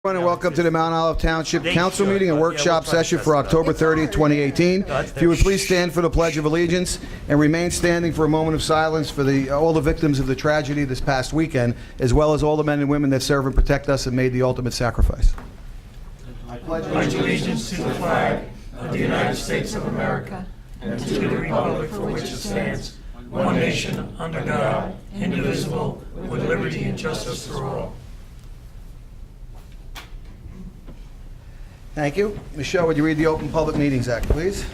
Everyone, and welcome to the Mount Olive Township Council meeting and workshop session for October 30th, 2018. If you would please stand for the Pledge of Allegiance and remain standing for a moment of silence for all the victims of the tragedy this past weekend, as well as all the men and women that serve and protect us and made the ultimate sacrifice. I pledge allegiance to the flag of the United States of America and to the republic for which it stands, one nation, under God, indivisible, with liberty and justice for all. Thank you. Michelle, would you read the Open Public Meetings Act, please?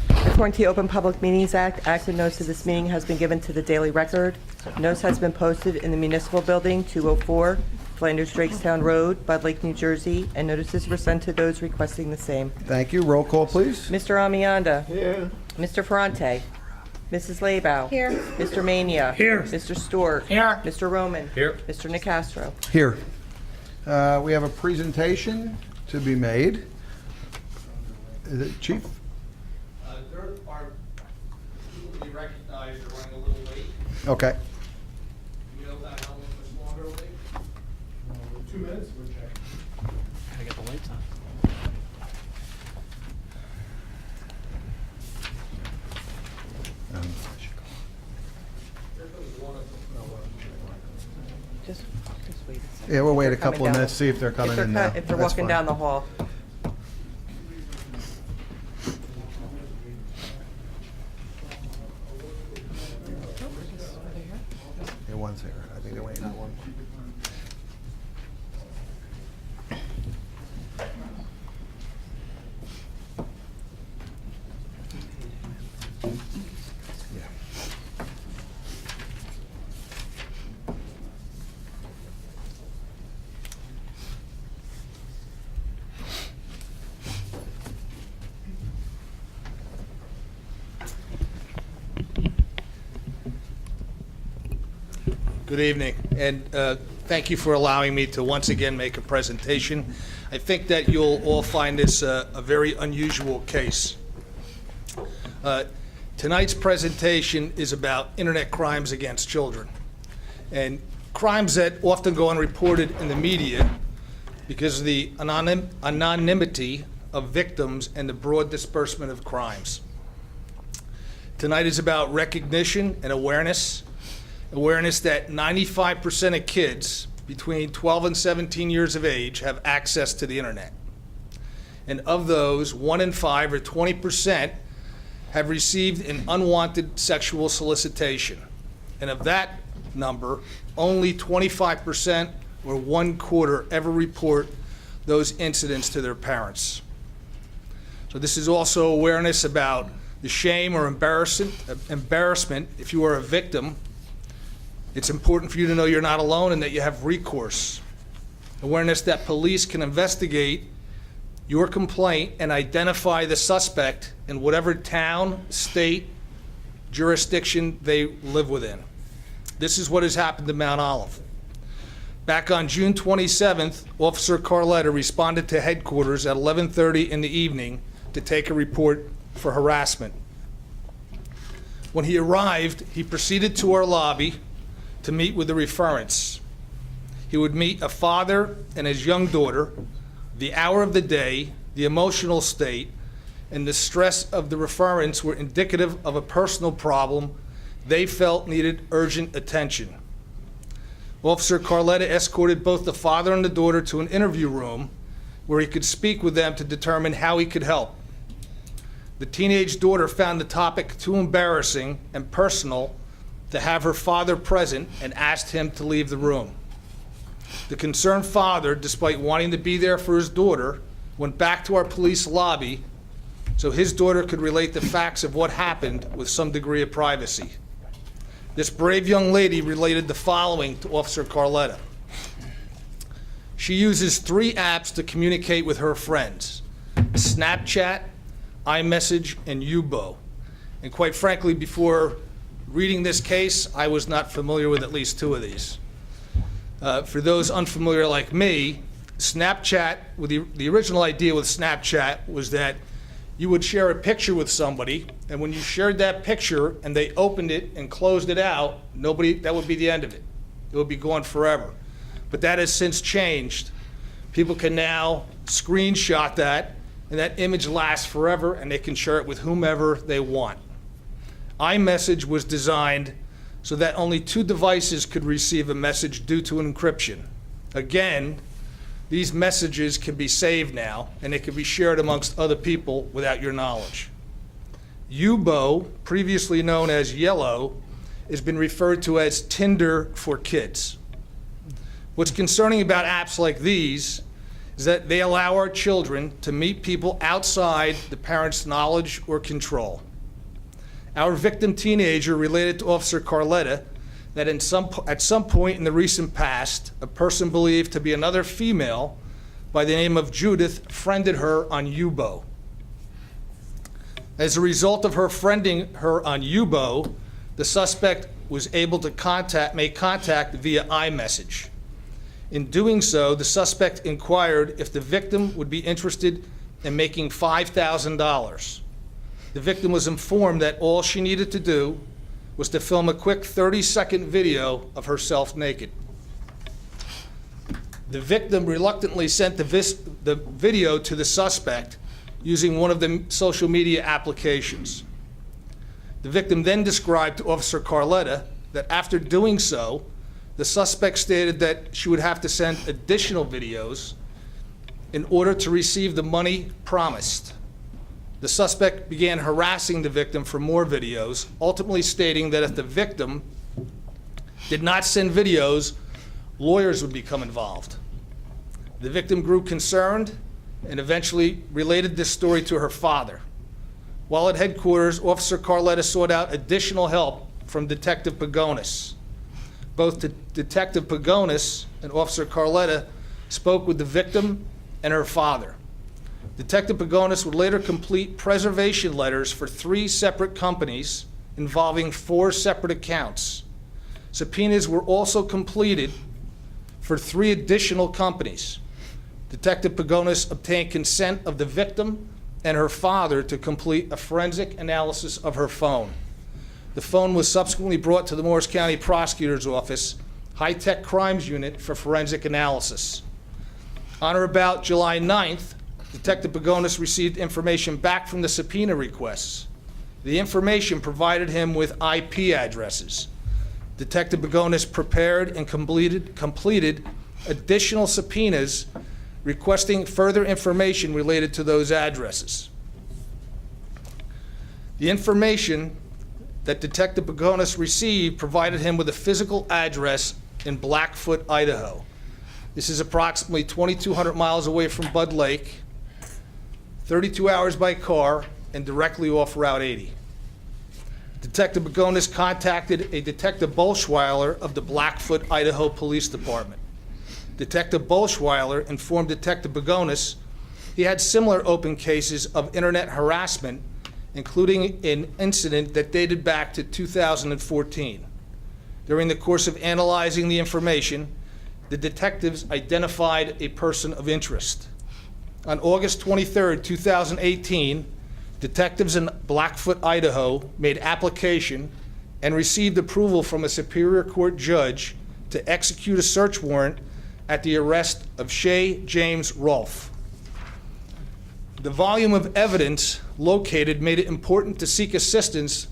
According to the Open Public Meetings Act, active notice of this meeting has been given to the Daily Record. Notice has been posted in the Municipal Building, 204 Flanders Drakestown Road, Bud Lake, New Jersey, and notices were sent to those requesting the same. Thank you. Roll call, please. Mr. Amianda. Here. Mr. Ferrante. Mrs. Labow. Here. Mr. Mania. Here. Mr. Stewart. Here. Mr. Roman. Here. Mr. Nicastro. Here. We have a presentation to be made. Is it Chief? There are people to be recognized are running a little late. Okay. Do you know about how much longer late? 2 minutes, we're checking. Gotta get the lights on. Just wait a second. Yeah, we'll wait a They're coming couple of down minutes, see if they're coming in now. If they're That's walking fine. down the hall. Yeah, one's here. I think they're waiting on one. Yeah. Good evening, and thank you for allowing me to once again make a presentation. I think that you'll all find this a very unusual case. Tonight's presentation is about internet crimes against children, and crimes that often go unreported in the media because of the anonymity of victims and the broad disbursement of crimes. Tonight is about recognition and awareness that 95% of kids between 12 and 17 years of age have access to the internet. And of those, 1 in 5, or 20%, have received an unwanted sexual solicitation. And of that number, only 25%, or 1/4, ever report those incidents to their parents. So this is also awareness about the shame or embarrassment if you are a victim. It's important for you to know you're not alone and that you have recourse. Awareness that police can investigate your complaint and identify the suspect in whatever town, state, jurisdiction they live within. This is what has happened to Mount Olive. Back on June 27th, Officer Carletta responded to headquarters at 11:30 in the evening to take a report for harassment. When he arrived, he proceeded to our lobby to meet with the referents. He would meet a father and his young daughter, the hour of the day, the emotional state, and the stress of the referents were indicative of a personal problem they felt needed urgent attention. Officer Carletta escorted both the father and the daughter to an interview room where he could speak with them to determine how he could help. The teenage daughter found the topic too embarrassing and personal to have her father present and asked him to leave the room. The concerned father, despite wanting to be there for his daughter, went back to our police lobby so his daughter could relate the facts of what happened with some degree of privacy. This brave young lady related the following to Officer Carletta. She uses 3 apps to communicate with her friends: Snapchat, iMessage, and Yubo. And quite frankly, before reading this case, I was not familiar with at least 2 of these. For those unfamiliar like me, Snapchat, the original idea with Snapchat was that you would share a picture with somebody, and when you shared that picture and they opened it and closed it out, that would be the end of it. It would be gone forever. But that has since changed. People can now screenshot that, and that image lasts forever, and they can share it with whomever they want. iMessage was designed so that only 2 devices could receive a message due to encryption. Again, these messages can be saved now, and they can be shared amongst other people without your knowledge. Yubo, previously known as Yellow, has been referred to as Tinder for kids. What's concerning about apps like these is that they allow our children to meet people outside the parents' knowledge or control. Our victim teenager related to Officer Carletta that at some point in the recent past, a person believed to be another female by the name of Judith friended her on Yubo. As a result of her friending her on Yubo, the suspect was able to make contact via iMessage. In doing so, the suspect inquired if the victim would be interested in making $5,000. The victim was informed that all she needed to do was to film a quick 30-second video of herself naked. The victim reluctantly sent the video to the suspect using one of the social media applications. The victim then described to Officer Carletta that after doing so, the suspect stated that she would have to send additional videos in order to receive the money promised. The suspect began harassing the victim for more videos, ultimately stating that if the victim did not send videos, lawyers would become involved. The victim grew concerned and eventually related this story to her father. While at headquarters, Officer Carletta sought out additional help from Detective Pagonis. Both Detective Pagonis and Officer Carletta spoke with the victim and her father. Detective Pagonis would later complete preservation letters for 3 separate companies involving 4 separate accounts. Subpoenas were also completed for 3 additional companies. Detective Pagonis obtained consent of the victim and her father to complete a forensic analysis of her phone. The phone was subsequently brought to the Morris County Prosecutor's Office, High-Tech Crimes Unit for forensic analysis. On or about July 9th, Detective Pagonis received information back from the subpoena requests. The information provided him with IP addresses. Detective Pagonis prepared and completed additional subpoenas requesting further information related to those addresses. The information that Detective Pagonis received provided him with a physical address in Blackfoot, Idaho. This is approximately 2,200 miles away from Bud Lake, 32 hours by car, and directly off Route 80. Detective Pagonis contacted a Detective Bolschweiler of the Blackfoot, Idaho Police Department. Detective Bolschweiler informed Detective Pagonis he had similar open cases of internet harassment, including an incident that dated back to 2014. During the course of analyzing the information, the detectives identified a person of interest. On August 23, 2018, detectives in Blackfoot, Idaho made application and received approval from a Superior Court judge to execute a search warrant at the arrest of Shay James Rolfe. The volume of evidence located made it important to seek assistance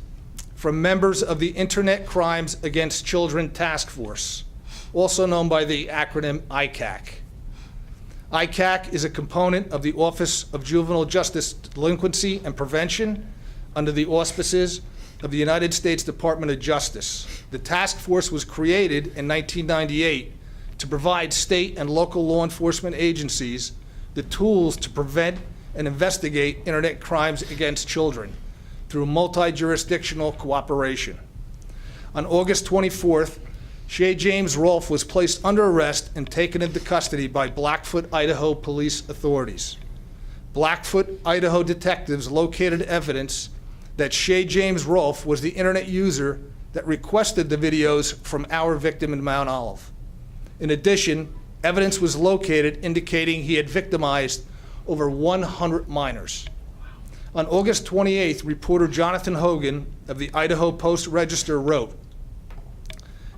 from members of the Internet Crimes Against Children Task Force, also known by the acronym ICAC. ICAC is a component of the Office of Juvenile Justice Delinquency and Prevention under the auspices of the United States Department of Justice. The task force was created in 1998 to provide state and local law enforcement agencies the tools to prevent and investigate internet crimes against children through multi-jurisdictional cooperation. On August 24th, Shay James Rolfe was placed under arrest and taken into custody by Blackfoot, Idaho police authorities. Blackfoot, Idaho detectives located evidence that Shay James Rolfe was the internet user that requested the videos from our victim in Mount Olive. In addition, evidence was located indicating he had victimized over 100 minors. On August 28th, reporter Jonathan Hogan of the Idaho Post-Register wrote,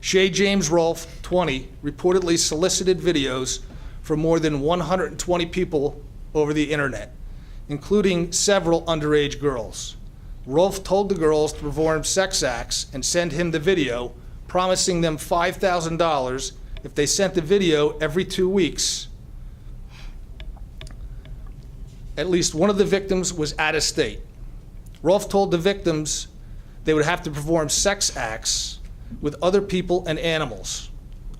Shay James Rolfe, 20, reportedly solicited videos from more than 120 people over the internet, including several underage girls. Rolfe told the girls to perform sex acts and send him the video, promising them $5,000 if they sent the video every 2 weeks. At least one of the victims was out of state. Rolfe told the victims they would have to perform sex acts with other people and animals.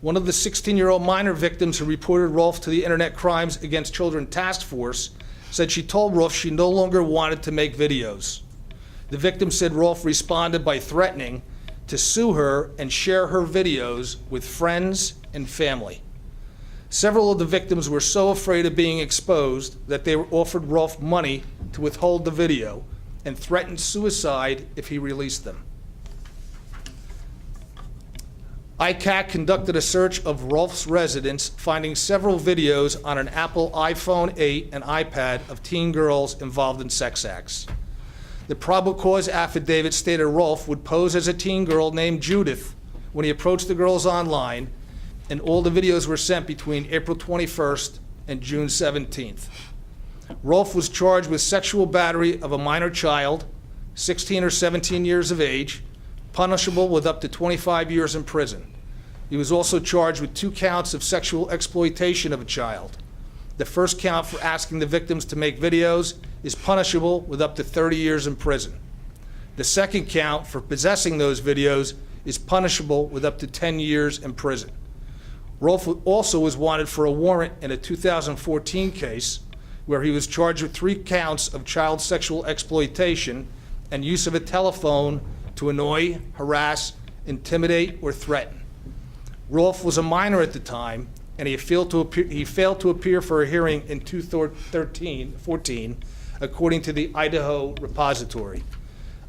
One of the 16-year-old minor victims who reported Rolfe to the Internet Crimes Against Children Task Force said she told Rolfe she no longer wanted to make videos. The victim said Rolfe responded by threatening to sue her and share her videos with friends and family. Several of the victims were so afraid of being exposed that they were offered Rolfe money to withhold the video and threatened suicide if he released them. ICAC conducted a search of Rolfe's residence, finding several videos on an Apple iPhone 8 and iPad of teen girls involved in sex acts. The probable cause affidavit stated Rolfe would pose as a teen girl named Judith when he approached the girls online, and all the videos were sent between April 21st and June 17th. Rolfe was charged with sexual battery of a minor child, 16 or 17 years of age, punishable with up to 25 years in prison. He was also charged with 2 counts of sexual exploitation of a child. The first count for asking the victims to make videos is punishable with up to 30 years in prison. The second count for possessing those videos is punishable with up to 10 years in prison. Rolfe also was wanted for a warrant in a 2014 case where he was charged with 3 counts of child sexual exploitation and use of a telephone to annoy, harass, intimidate, or threaten. Rolfe was a minor at the time, and he failed to appear for a hearing in 2014, according to the Idaho Repository.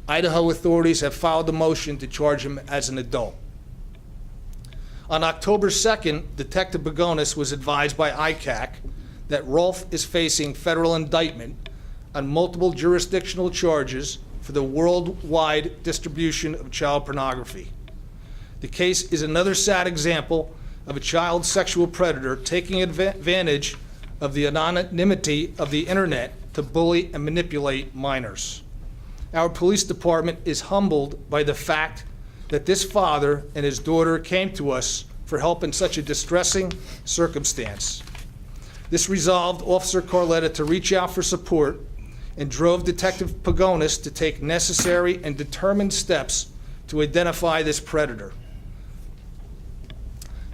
Idaho authorities have filed a motion to charge him as an adult. On October 2nd, Detective Pagonis was advised by ICAC that Rolfe is facing federal indictment on multiple jurisdictional charges for the worldwide distribution of child pornography. The case is another sad example of a child sexual predator taking advantage of the anonymity of the internet to bully and manipulate minors. Our police department is humbled by the fact that this father and his daughter came to us for help in such a distressing circumstance. This resolved Officer Carletta to reach out for support and drove Detective Pagonis to take necessary and determined steps to identify this predator.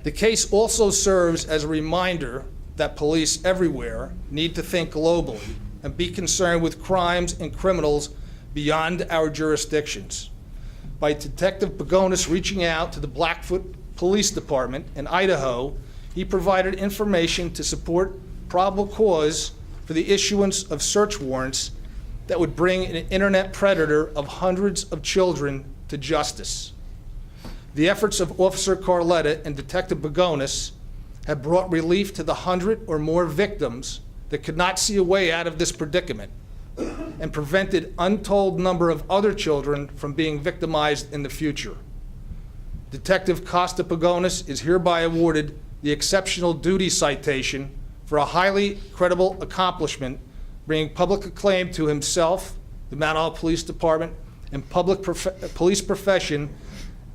The case also serves as a reminder that police everywhere need to think globally and be concerned with crimes and criminals beyond our jurisdictions. By Detective Pagonis reaching out to the Blackfoot Police Department in Idaho, he provided information to support probable cause for the issuance of search warrants that would bring an internet predator of hundreds of children to justice. The efforts of Officer Carletta and Detective Pagonis have brought relief to the 100 or more victims that could not see a way out of this predicament and prevented untold number of other children from being victimized in the future. Detective Costa Pagonis is hereby awarded the Exceptional Duty Citation for a highly credible accomplishment, bringing public acclaim to himself, the Mount Olive Police Department, and police profession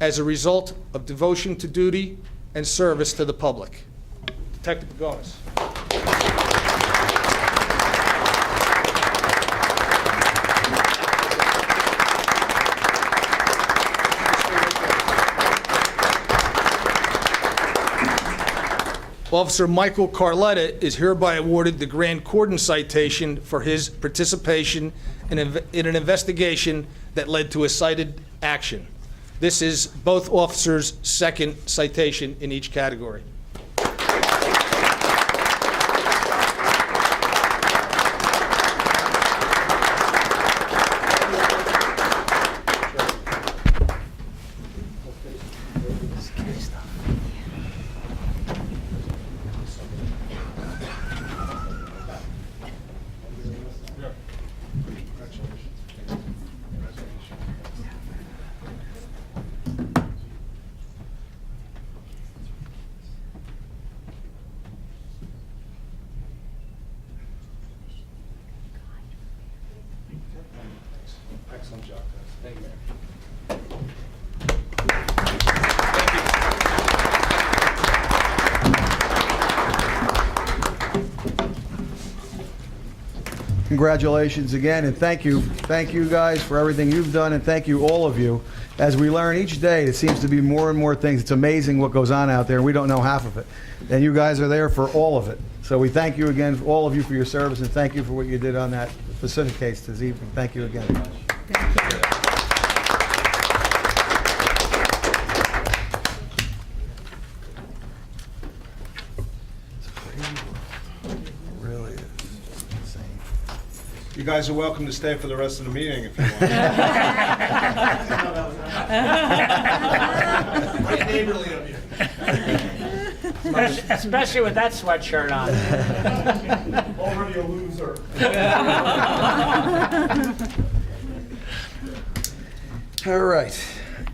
as a result of devotion to duty and service to the public. Detective Pagonis. Officer Michael Carletta is hereby awarded the Grand Cordon Citation for his participation in an investigation that led to a cited action. This is both officers' second citation in each category. Congratulations again, and thank you. Thank you guys for everything you've done, and thank you, all of you. As we learn each day, it seems to be more and more things. It's amazing what goes on out there, and we don't know half of it. And you guys are there for all of it. So we thank you again, all of you, for your service, and thank you for what you did on that specific case this evening. Thank you again. Really is insane. You guys are welcome to stay for the rest of the meeting if you want. Quite neighborly of you. Especially with that sweatshirt on. Already a loser. All right,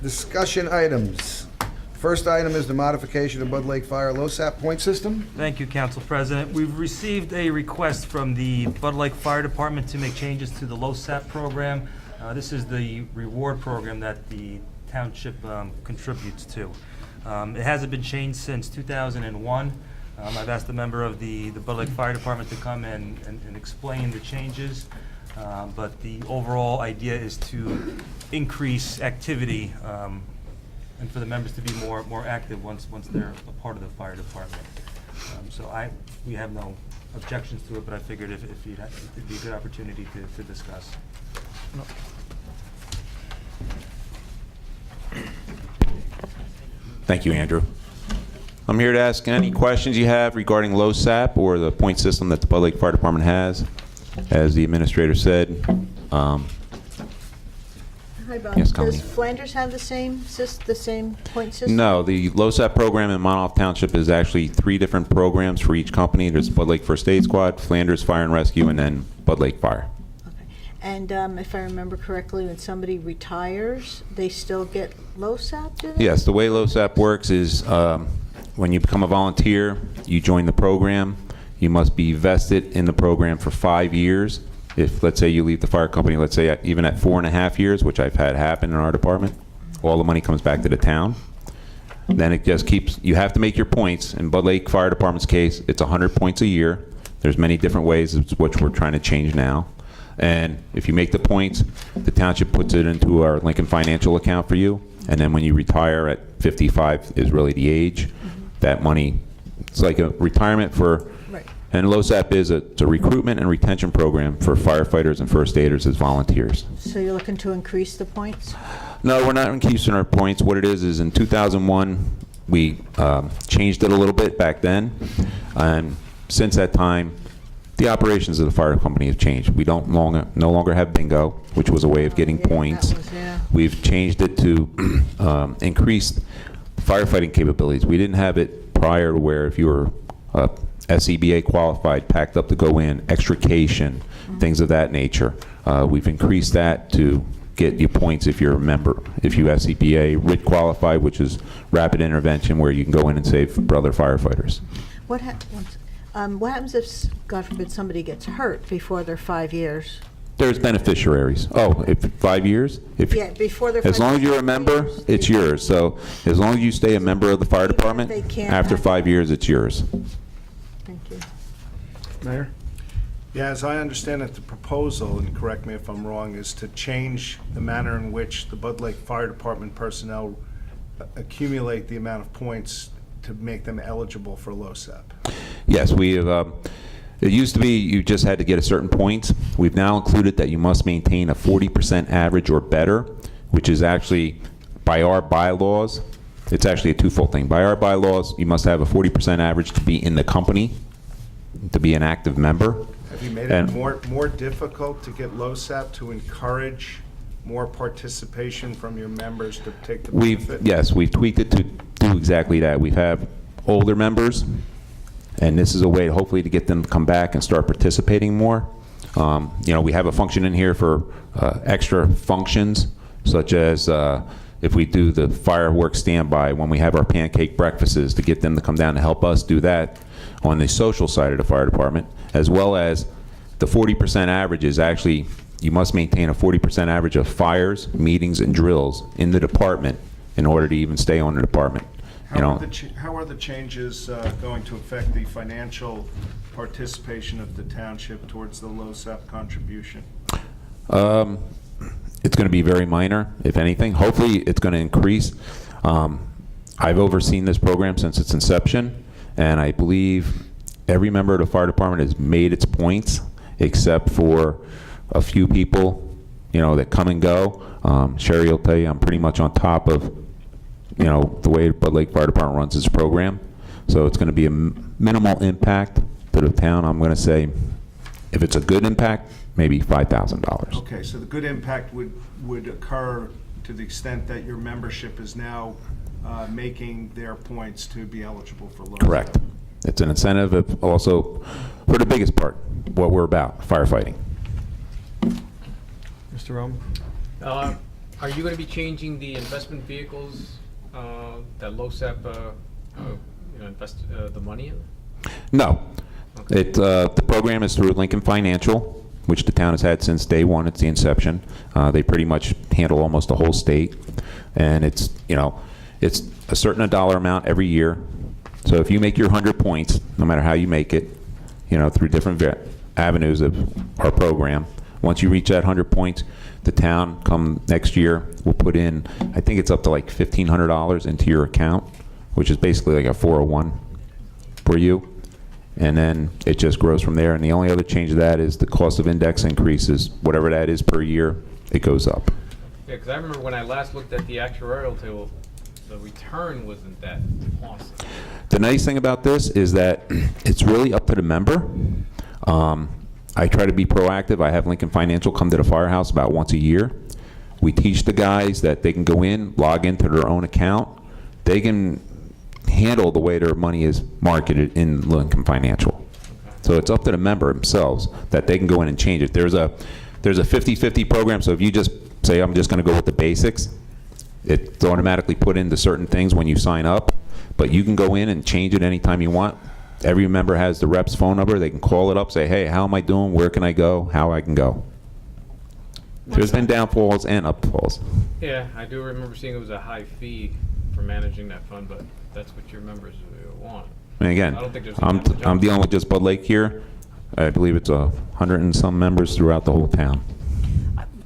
discussion items. First item is the modification of Bud Lake Fire LoSAP point system. Thank you, Council President. We've received a request from the Bud Lake Fire Department to make changes to the LoSAP program. This is the reward program that the township contributes to. It hasn't been changed since 2001. I've asked a member of the Bud Lake Fire Department to come and explain the changes, but the overall idea is to increase activity and for the members to be more active once they're a part of the fire department. So we have no objections to it, but I figured if it'd be a good opportunity to discuss. Thank you, Andrew. I'm here to ask any questions you have regarding LoSAP or the point system that the Bud Lake Fire Department has. As the administrator said, Hi, Bob. Yes, Colleen. Does Flanders have the same point system? no, the LoSAP program in Monmouth Township is actually 3 different programs for each company. There's Bud Lake First Aid Squad, Flanders Fire and Rescue, and then Bud Lake Fire. Okay. And if I remember correctly, when somebody retires, they still get LoSAP, do they? Yes, the way LoSAP works is when you become a volunteer, you join the program. You must be vested in the program for 5 years. If, let's say, you leave the fire company, let's say even at 4.5 years, which I've had happen in our department, all the money comes back to the town. Then it just keeps, you have to make your points. In Bud Lake Fire Department's case, it's 100 points a year. There's many different ways, which we're trying to change now. And if you make the points, the township puts it into our Lincoln Financial account for you. And then when you retire at 55 is really the age. That money, it's like a retirement for, Right. and LoSAP is it's a recruitment and retention program for firefighters and first aiders as volunteers. So you're looking to increase the points? No, we're not increasing our points. What it is in 2001, we changed it a little bit back then. And since that time, the operations of the fire company have changed. We no longer have bingo, which was a way of getting Yeah, points. that was, yeah. We've changed it to increase firefighting capabilities. We didn't have it prior to where if you were SCBA qualified, packed up to go in, extrication, things of that nature. We've increased that to get you points if you're a member. If you SCBA RIT qualified, which is rapid intervention, where you can go in and save other firefighters. What happens if, God forbid, somebody gets hurt before their 5 years? There's beneficiaries. Oh, if 5 years? Yeah, before their 5 years. As long as you're a member, it's yours. So as long as you stay a member of the fire department, They can't after have- 5 years, it's yours. Thank you. Mayor? Yeah, as I understand it, the proposal, and correct me if I'm wrong, is to change the manner in which the Bud Lake Fire Department personnel accumulate the amount of points to make them eligible for LoSAP. Yes, we have. It used to be you just had to get a certain points. We've now included that you must maintain a 40% average or better, which is actually, by our bylaws, it's actually a twofold thing. By our bylaws, you must have a 40% average to be in the company, to be an active member. Have you made And- it more difficult to get LoSAP to encourage more participation from your members to take the benefit? Yes, we've tweaked it to do exactly that. We have older members, and this is a way hopefully to get them to come back and start participating more. We have a function in here for extra functions, such as if we do the fireworks standby, when we have our pancake breakfasts, to get them to come down and help us do that on the social side of the fire department, as well as the 40% average is actually, you must maintain a 40% average of fires, meetings, and drills in the department in order to even stay on the department. You know, How are the changes going to affect the financial participation of the township towards the LoSAP contribution? it's going to be very minor, if anything. Hopefully, it's going to increase. I've overseen this program since its inception, and I believe every member of the fire department has made its points, except for a few people, you know, that come and go. Sherry will tell you I'm pretty much on top of, you know, the way Bud Lake Fire Department runs its program. So it's going to be a minimal impact to the town. I'm going to say, if it's a good impact, maybe $5,000. Okay, so the good impact would occur to the extent that your membership is now making their points to be eligible for LoSAP. Correct. It's an incentive of also, for the biggest part, what we're about, firefighting. Mr. Rome? Are you going to be changing the investment vehicles that LoSAP invest the money in? No. The program is through Lincoln Financial, which the town has had since day one. It's the inception. They pretty much handle almost the whole state. And it's, you know, it's a certain dollar amount every year. So if you make your 100 points, no matter how you make it, you know, through different avenues of our program, once you reach that 100 points, the town, come next year, will put in, I think it's up to like $1,500 into your account, which is basically like a 401 for you. And then it just grows from there. And the only other change to that is the cost of index increases. Whatever that is per year, it goes up. Yeah, because I remember when I last looked at the actuarial table, the return wasn't that awesome. The nice thing about this is that it's really up to the member. I try to be proactive. I have Lincoln Financial come to the firehouse about once a year. We teach the guys that they can go in, log into their own account. They can handle the way their money is marketed in Lincoln Financial. So it's up to the member themselves that they can go in and change it. There's a 50-50 program, so if you just say, I'm just going to go with the basics, it's automatically put into certain things when you sign up, but you can go in and change it anytime you want. Every member has the rep's phone number. They can call it up, say, hey, how am I doing? Where can I go? How I can go. There's been downfalls and upfalls. Yeah, I do remember seeing it was a high fee for managing that fund, but that's what your members want. And again, I don't think there's I'm dealing with just Bud Lake here. I believe it's 100 and some members throughout the whole town.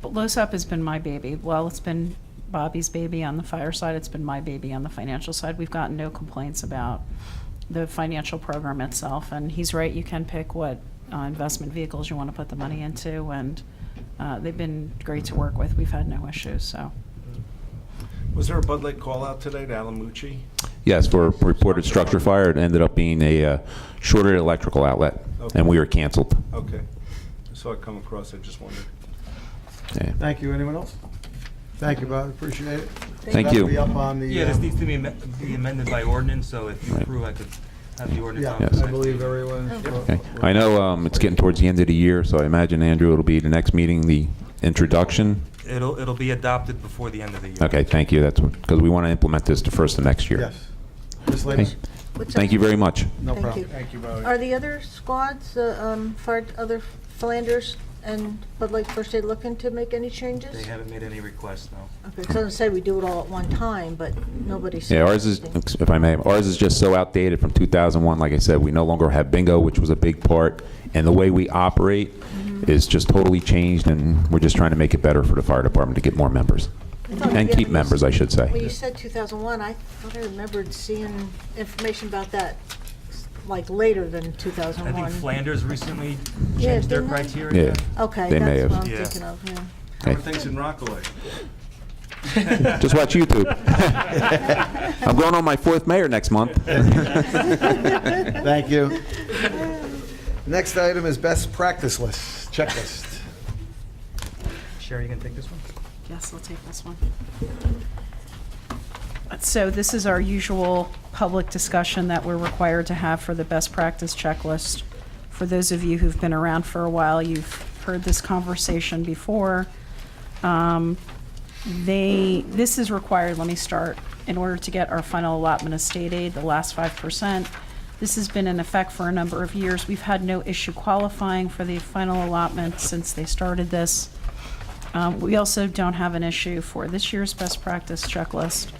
LoSAP has been my baby. Well, it's been Bobby's baby on the fire side. It's been my baby on the financial side. We've gotten no complaints about the financial program itself. And he's right, you can pick what investment vehicles you want to put the money into. And they've been great to work with. We've had no issues, so. Was there a Bud Lake call out today to Alamucci? Yes, for a reported structure fire. It ended up being a shorted electrical outlet, Okay. and we were canceled. Okay. I saw it come across, I just wondered. Yeah. Thank you. Anyone else? Thank you, Bob. Appreciate it. Thank That'll you. be up on the, Yeah, this needs to be amended by ordinance, so if you Right. approve, I could have the ordinance yeah, on. Yes. I believe everyone. Okay. I know it's getting towards the end of the year, so I imagine, Andrew, it'll be the next meeting, the introduction. It'll be adopted before the end of the year. Okay, thank you. That's because we want to implement this the first of next year. Yes. Ms. Ladies? What's Thank that? you very much. No Thank problem. you. Thank you, Bowie. Are the other squads, other Flanders and Bud Lake First Aid looking to make any changes? They haven't made any requests, no. Okay, so I say we do it all at one time, but nobody's. Yeah, ours is, if I may, ours is just so outdated from 2001. Like I said, we no longer have bingo, which was a big part, and the way we operate is just totally changed, and we're just trying to make it better for the fire department to get more members. And keep members, I should say. When you said 2001, I thought I remembered seeing information about that, like later than 2001. I think Flanders recently Yeah, changed their didn't they? criteria. Yeah. Okay, They may that's what have. I'm Yeah. thinking of, yeah. How are Okay. things in Rockaway? Just watch YouTube. I'm going on my 4th mayor next month. Thank you. Next item is best practice list, checklist. Sherry, you gonna take this one? Yes, I'll take this one. So this is our usual public discussion that we're required to have for the best practice checklist. For those of you who've been around for a while, you've heard this conversation before. This is required, let me start, in order to get our final allotment of state aid, the last 5%. This has been in effect for a number of years. We've had no issue qualifying for the final allotment since they started this. We also don't have an issue for this year's best practice checklist.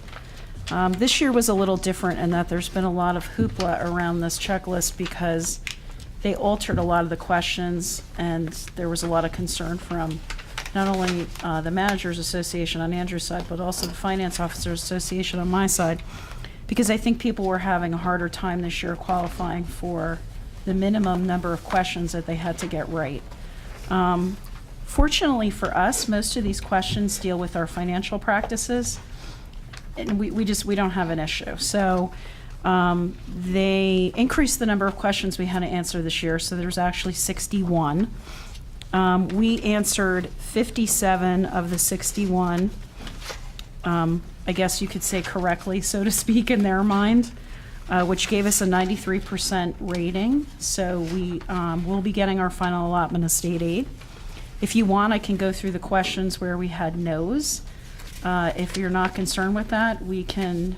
This year was a little different in that there's been a lot of hoopla around this checklist because they altered a lot of the questions, and there was a lot of concern from not only the Managers Association on Andrew's side, but also the Finance Officers Association on my side, because I think people were having a harder time this year qualifying for the minimum number of questions that they had to get right. Fortunately for us, most of these questions deal with our financial practices, and we don't have an issue. So they increased the number of questions we had to answer this year, so there's actually 61. We answered 57 of the 61, I guess you could say correctly, so to speak, in their mind, which gave us a 93% rating. So we will be getting our final allotment of state aid. If you want, I can go through the questions where we had no's. If you're not concerned with that, we can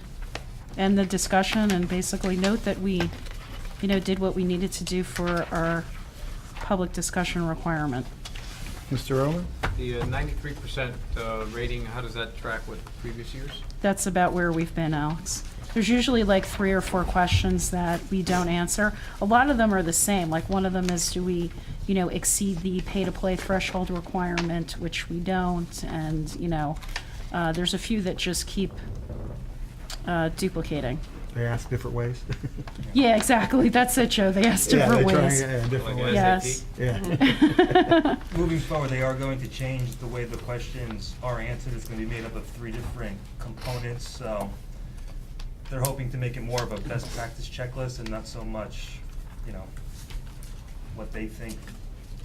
end the discussion and basically note that we, did what we needed to do for our public discussion requirement. Mr. Roman? The 93% rating, how does that track with previous years? That's about where we've been, Alex. There's usually like 3 or 4 questions that we don't answer. A lot of them are the same. Like one of them is, do we, exceed the pay-to-play threshold requirement, which we don't. And, there's a few that just keep duplicating. They ask different ways. Yeah, exactly. That's it, Joe. They ask different ways. different Like Yes. Yeah. Moving forward, they are going to change the way the questions are answered. It's going to be made up of 3 different components, so they're hoping to make it more of a best practice checklist and not so much, what they think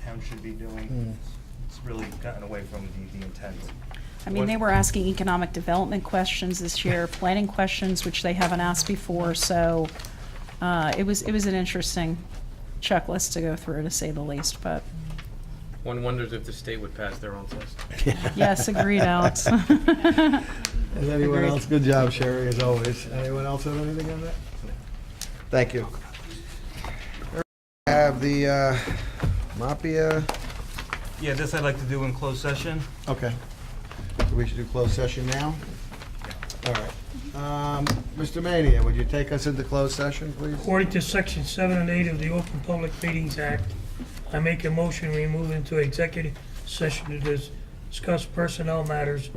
town should be doing. It's really gotten away from the intent. I mean, they were asking economic development questions this year, planning questions, which they haven't asked before, so it was an interesting checklist to go through, to say the least, but One wonders if the state would pass their own test. yes, agreed, Alex. Is anyone Agreed. else? Good job, Sherry, as always. Anyone else have anything on that? Thank you. I have the Mapia. Yeah, this I'd like to do in closed session. Okay. So we should do closed session now? All right. Mr. Mania, would you take us into closed session, please? According to Section 7 and 8 of the Open Public Meetings Act, I make a motion we move into executive session to discuss personnel matters,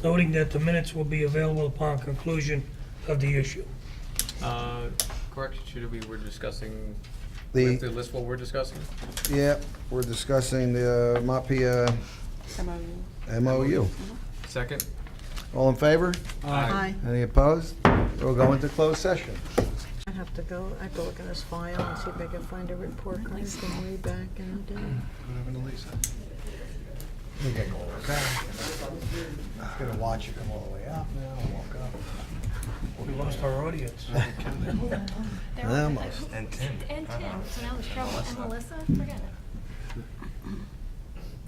noting that the minutes will be available upon conclusion of the issue. Correction, should we, we're discussing, The- we have to list what we're discussing? Yeah, we're discussing the Mapia MOU. Second? All in favor? Aye. Any opposed? We'll go into closed session. I have to look in this file and see if I can find a report link from way back in the day. I'm gonna watch you come all the way up now, walk up. We lost our audience. Almost. And Tim. And Tim, so now it's Cheryl and Melissa, forget it.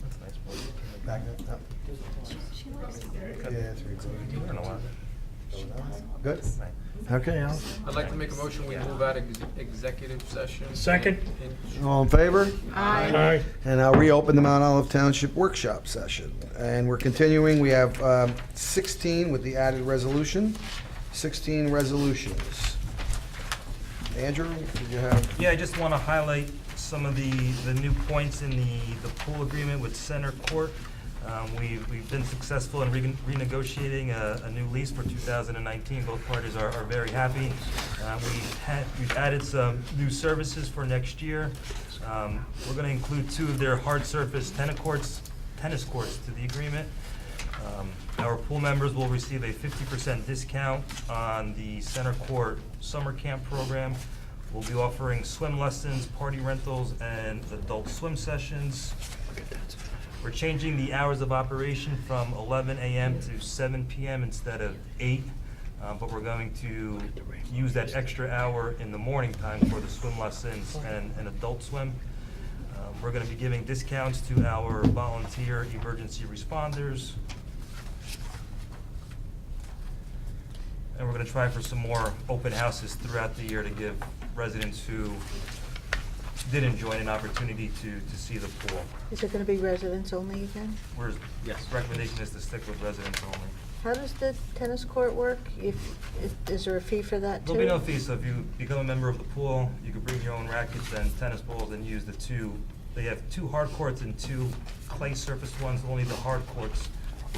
That's nice. Back up. She likes to. Yeah, it's recording. I don't know why. Good? Okay, Al. I'd like to make a motion, we move out of executive session. Second. All in favor? Aye. And I'll reopen the Mount Olive Township Workshop session. And we're continuing, we have 16 with the added resolution, 16 resolutions. Andrew, did you have? Yeah, I just want to highlight some of the new points in the pool agreement with Center Court. We've been successful in renegotiating a new lease for 2019. Both parties are very happy. We've added some new services for next year. We're going to include 2 of their hard surface tennis courts to the agreement. Our pool members will receive a 50% discount on the Center Court summer camp program. We'll be offering swim lessons, party rentals, and adult swim sessions. We're changing the hours of operation from 11 a.m. to 7 p.m. instead of 8, but we're going to use that extra hour in the morning time for the swim lessons and adult swim. We're going to be giving discounts to our volunteer emergency responders. And we're going to try for some more open houses throughout the year to give residents who did enjoy an opportunity to see the pool. Is it gonna be residents only again? Whereas, yes, recommendation is to stick with residents only. How does the tennis court work? Is there a fee for that too? There'll be no fee, so if you become a member of the pool, you can bring your own rackets and tennis balls and use the two. They have 2 hard courts and 2 clay surface ones. Only the hard courts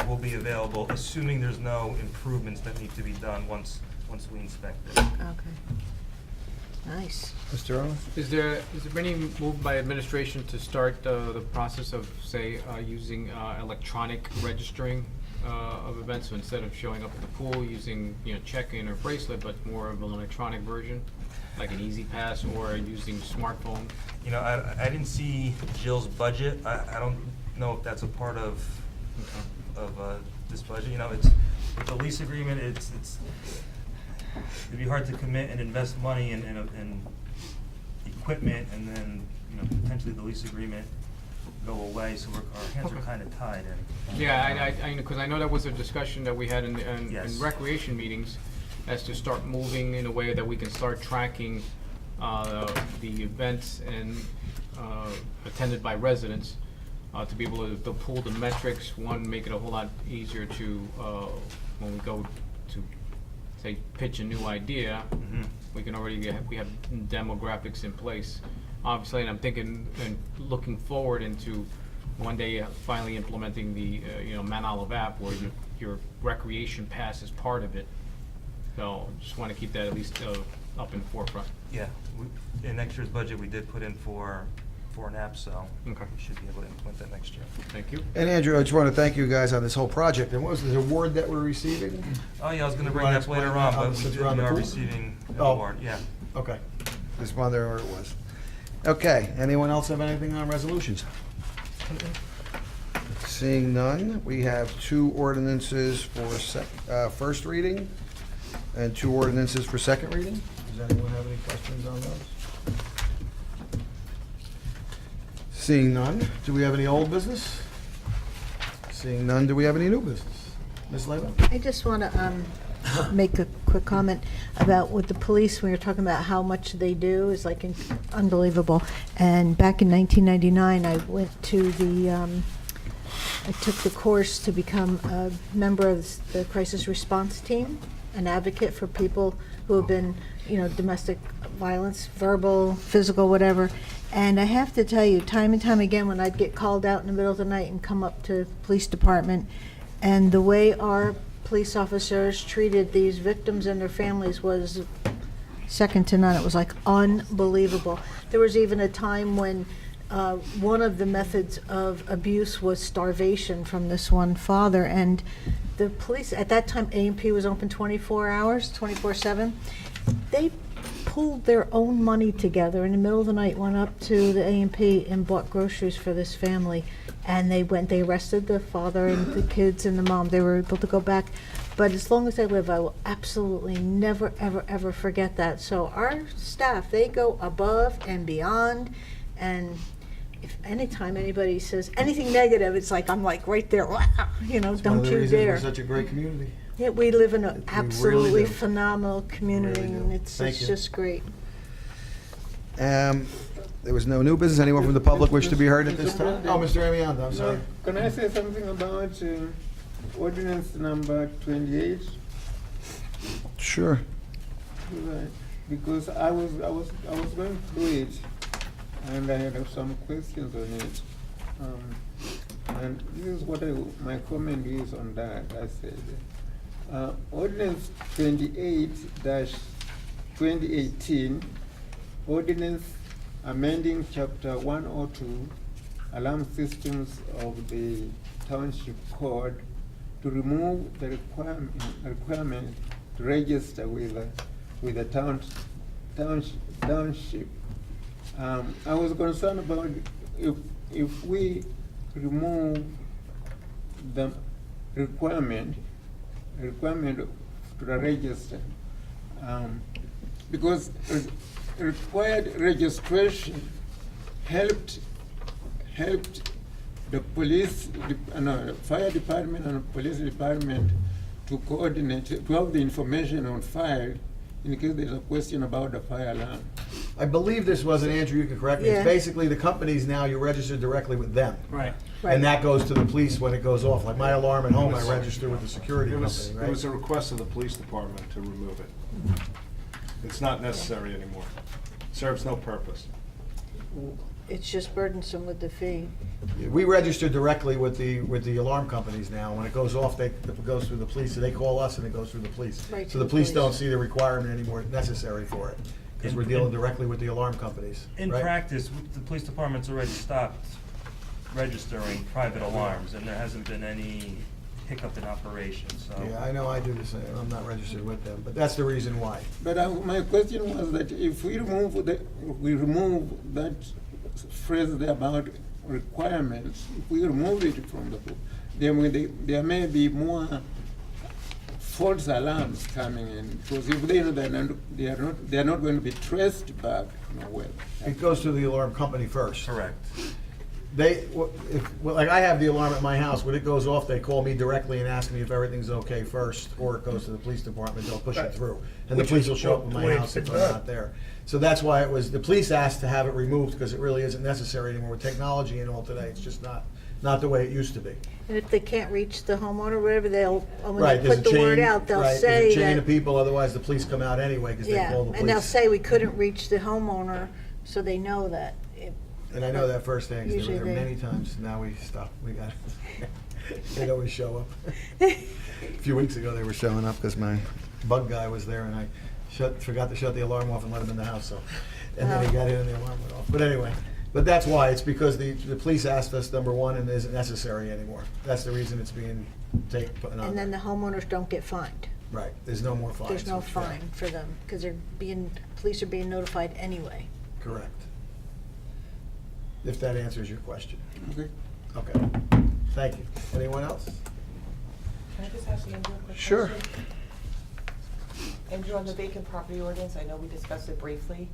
will be available, assuming there's no improvements that need to be done once we inspect it. Okay. Nice. Mr. Owen? Is there any move by administration to start the process of, say, using electronic registering of events? So instead of showing up at the pool using, check-in or bracelet, but more of an electronic version, like an Easy Pass or using smartphone? I didn't see Jill's budget. I don't know if that's a part of this budget. It's with the lease agreement. It'd be hard to commit and invest money in equipment, and then potentially the lease agreement go away. So our hands are kind of tied. Yeah, because I know that was a discussion that we had in Yes. recreation meetings, as to start moving in a way that we can start tracking the events and attended by residents, to be able to pull the metrics. One, make it a whole lot easier to, when we go to, say, pitch a new idea, we can already we have demographics in place. Obviously, and I'm thinking and looking forward into one day finally implementing the Mount Olive app, where your recreation pass is part of it. So just want to keep that at least up in forefront. Yeah, in next year's budget, we did put in for an app, so Okay. we should be able to implement that next year. Thank you. And Andrew, I just want to thank you guys on this whole project. And what was the award that we're receiving? Oh, yeah, I was going to You bring wanna that later explain on, that, but we since we're on the are pool? receiving an Oh. award, yeah. Okay. Just wondering where it was. Okay, anyone else have anything on resolutions? Seeing none, we have 2 ordinances for first reading and 2 ordinances for second reading. Does anyone have any questions on those? Seeing none, do we have any old business? Seeing none, do we have any new business? Ms. Leyland? I just want to make a quick comment about with the police. We were talking about how much they do is like unbelievable. And back in 1999, I went to I took the course to become a member of the crisis response team, an advocate for people who have been, domestic violence, verbal, physical, whatever. And I have to tell you, time and time again, when I'd get called out in the middle of the night and come up to the police department, and the way our police officers treated these victims and their families was second to none. It was like unbelievable. There was even a time when one of the methods of abuse was starvation from this one father, and the police, at that time, A&P was open 24 hours, 24/7. They pulled their own money together in the middle of the night, went up to the A&P and bought groceries for this family. And they arrested the father and the kids and the mom. They were able to go back. But as long as I live, I will absolutely never, ever, ever forget that. So our staff, they go above and beyond. And if anytime anybody says anything negative, it's like, I'm like right there, wow, don't you dare. We're such a great community. Yeah, we live in an really absolutely do. phenomenal community, Really do. and it's Thank you. just great. There was no new business. Anyone from the public wish to be heard at this time? Oh, Mr. Amianda, I'm sorry. Can I say something about ordinance number 28? Sure. Right. Because I was going through it, and I had some questions on it. And this is what my comment is on that. I said, ordinance 28-2018, ordinance amending chapter 102, alarm systems of the township code, to remove the requirement to register with the township. I was concerned about if we remove the requirement to the register, because required registration helped the police, fire department and police department to coordinate, to have the information on file in case there's a question about the fire alarm. I believe this was, and Andrew, you can correct me, it's Yeah. basically the companies now, you register directly with them. Right. And that goes to the police when it goes off. Like my alarm at home, I was- register with the security It was, company, it was right? a request of the police department to remove it. It's not necessary anymore. Serves no purpose. It's just burdensome with the fee. We register directly with the alarm companies now. When it goes off, it goes through the police, so they call us and it goes through the police. Right So to the the police police. don't see the requirement anymore necessary for it, because we're dealing directly with the alarm companies, In right? practice, the police department's already stopped registering private alarms, and there hasn't been any hiccup in operation, so. Yeah, I know I do the same. I'm not registered with them, but that's the reason why. But my question was that if we remove that phrase there about requirements, if we remove it from the book, then there may be more false alarms coming in, because if they know they are not going to be traced back nowhere. It goes to the alarm company first. Correct. Like I have the alarm at my house, when it goes off, they call me directly and ask me if everything's okay first, or it goes to the police department, they'll push it through. And the Which police is will show up at the my way house it's if been I'm done. not there. So that's why the police asked to have it removed, because it really isn't necessary anymore. With technology and all today, it's just not the way it used to be. And if they can't reach the homeowner, whatever, when Right, they there's put a the word chain, out, they'll right, say there's a chain of that, people, otherwise the police come out anyway, because they yeah, call the police. and they'll say we couldn't reach the homeowner, so they know that. And I know that firsthand, 'cause they Usually were there they- many times. Now we stop. We got they'd always show up. A few weeks ago, they were showing up because my bug guy was there, and I forgot to shut the alarm off and let him in the house. So, and then he got in, and the alarm went off. But anyway, that's why. It's because the police asked us, number one, and it isn't necessary anymore. That's the reason it's being put on. And then the homeowners don't get fined. Right. There's no more fines. There's no which, yeah, fine for them, because police are being notified anyway. Correct. If that answers your question. Okay. Okay. Thank you. Anyone else? Can I just ask Andrew a quick Sure. question? Andrew, on the vacant property ordinance, I know we discussed it briefly.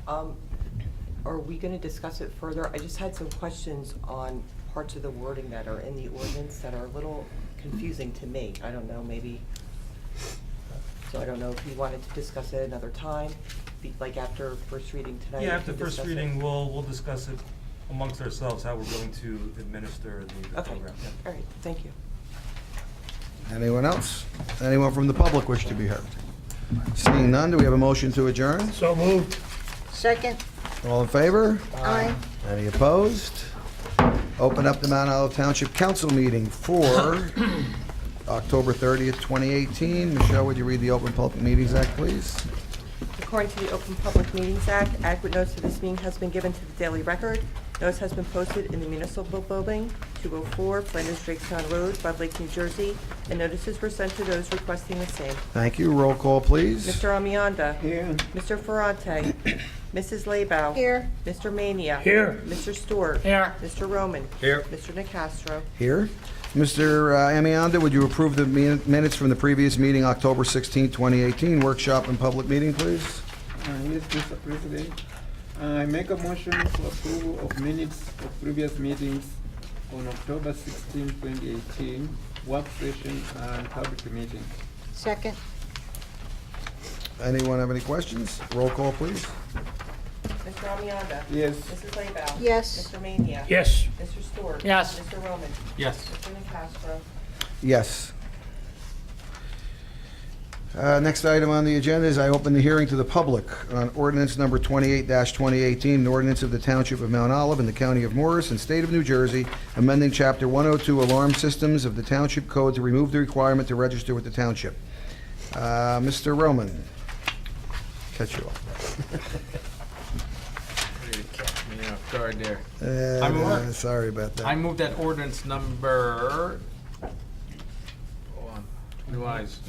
Are we gonna discuss it further? I just had some questions on parts of the wording that are in the ordinance that are a little confusing to me. I don't know, maybe, so I don't know if you wanted to discuss it another time, like after first reading tonight. Yeah, we after can first discuss it. reading, we'll discuss it amongst ourselves, how we're going to administer the Okay, program. Yeah. all right, thank you. Anyone else? Anyone from the public wish to be heard? Seeing none, do we have a motion to adjourn? So moved. Second, All in favor? aye. Any opposed? Open up the Mount Olive Township Council meeting for October 30th, 2018. Michelle, would you read the Open Public Meetings Act, please? According to the Open Public Meetings Act, adequate notice of this meeting has been given to the Daily Record. Notice has been posted in the Municipal Building, 204 Flanders Drakestown Road, Bud Lake, New Jersey, and notices were sent to those requesting the same. Thank you. Roll call, please. Mr. Amianda. Here. Mr. Ferrante. Mrs. Labow. Here. Mr. Mania. Here. Mr. Stewart. Here. Mr. Roman. Here. Mr. Nacastro. Here. Mr. Amianda, would you approve the minutes from the previous meeting, October 16th, 2018, workshop and public meeting, please? Yes, Mr. President. I make a motion for approval of minutes of previous meetings on October 16, 2018, work session and public meeting. Second, Anyone have any questions? Roll call, please. Mr. Amianda. Yes. Mrs. Labow. yes. Mr. Mania. Yes. Mr. Stewart. Yes. Mr. Roman. Yes. Mr. Nacastro. Yes. Next item on the agenda is I open the hearing to the public on ordinance number 28-2018, an ordinance of the Township of Mount Olive in the County of Morris and State of New Jersey, amending Chapter 102 Alarm Systems of the Township Code to remove the requirement to register with the township. Mr. Roman, catch you off. You catch me off guard there. I'm aware. Sorry about that. I move that ordinance number, hold on, new eyes.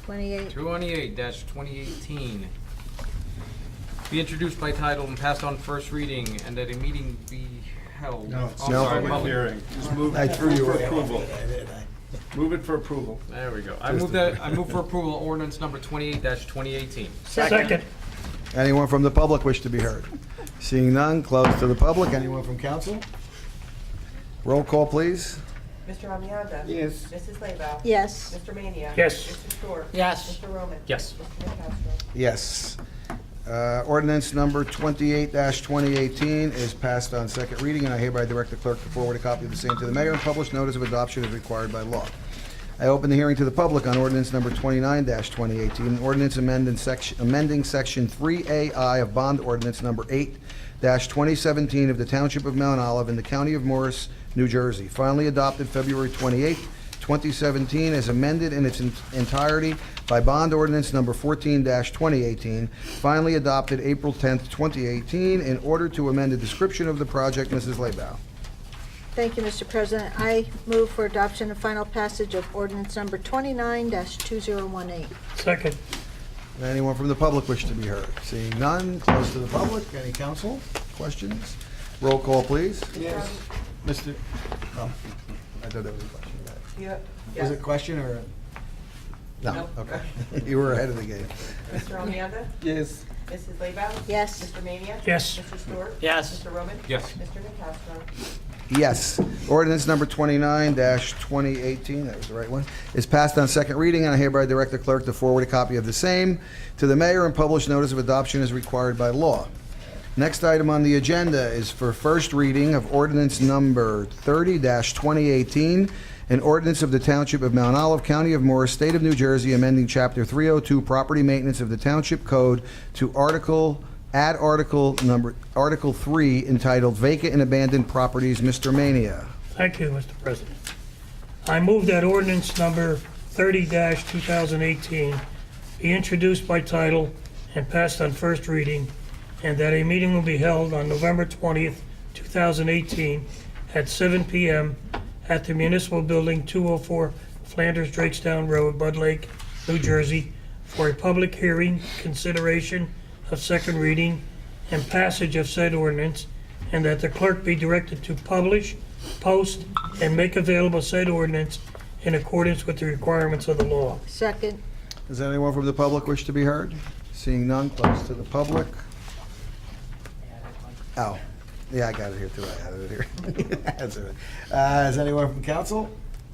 28. 28-2018 be introduced by title and passed on first reading, and that a meeting be held. No, Oh, it's No. sorry, public hearing. Just move I threw you for away. approval. Move it for approval. There we go. I move for approval ordinance number 28-2018. Second. Anyone from the public wish to be heard? Seeing none, close to the public. Anyone from council? Roll call, please. Mr. Amianda. Yes. Mrs. Labow. Yes. Mr. Mania. Yes. Mr. Stewart. Yes. Mr. Roman. Yes. Mr. Nacastro. Yes. Ordinance number 28-2018 is passed on second reading, and I hereby direct the clerk to forward a copy of the same to the mayor and publish notice of adoption as required by law. I open the hearing to the public on ordinance number 29-2018, an ordinance amending section 3AI of bond ordinance number 8-2017 of the Township of Mount Olive in the County of Morris, New Jersey, finally adopted February 28, 2017, as amended in its entirety by bond ordinance number 14-2018, finally adopted April 10, 2018, in order to amend the description of the project. Mrs. Laybow. Thank you, Mr. President. I move for adoption and final passage of ordinance number 29-2018. Second. Anyone from the public wish to be heard? Seeing none, close to the public. Any council questions? Roll call, please. Yes. Mr. Oh, I thought that was a question. Yeah. Was it a question or? No, okay. You were ahead of the game. Mr. Almeida? Yes. Mrs. Laybow? Yes. Mr. Mania? Yes. Mr. Stewart? Yes. Mr. Roman? Yes. Mr. Nacastro? Yes. Ordinance number 29-2018, that was the right one, is passed on second reading, and I hereby direct the clerk to forward a copy of the same to the mayor and publish notice of adoption as required by law. Next item on the agenda is for first reading of ordinance number 30-2018, an ordinance of the Township of Mount Olive, County of Morris, State of New Jersey, amending Chapter 302, Property Maintenance of the Township Code to add Article 3 entitled Vacant and Abandoned Properties. Mr. Mania. Thank you, Mr. President. I move that ordinance number 30-2018 be introduced by title and passed on first reading, and that a meeting will be held on November 20th, 2018 at 7 p.m. at the Municipal Building, 204 Flanders Drakestown Road, Bud Lake, New Jersey, for a public hearing, consideration of second reading, and passage of said ordinance, and that the clerk be directed to publish, post, and make available said ordinance in accordance with the requirements of the law. Second. Does anyone from the public wish to be heard? Seeing none, close to the public. Oh, yeah, I got it here too. I had it here. That's all right. Is anyone from council?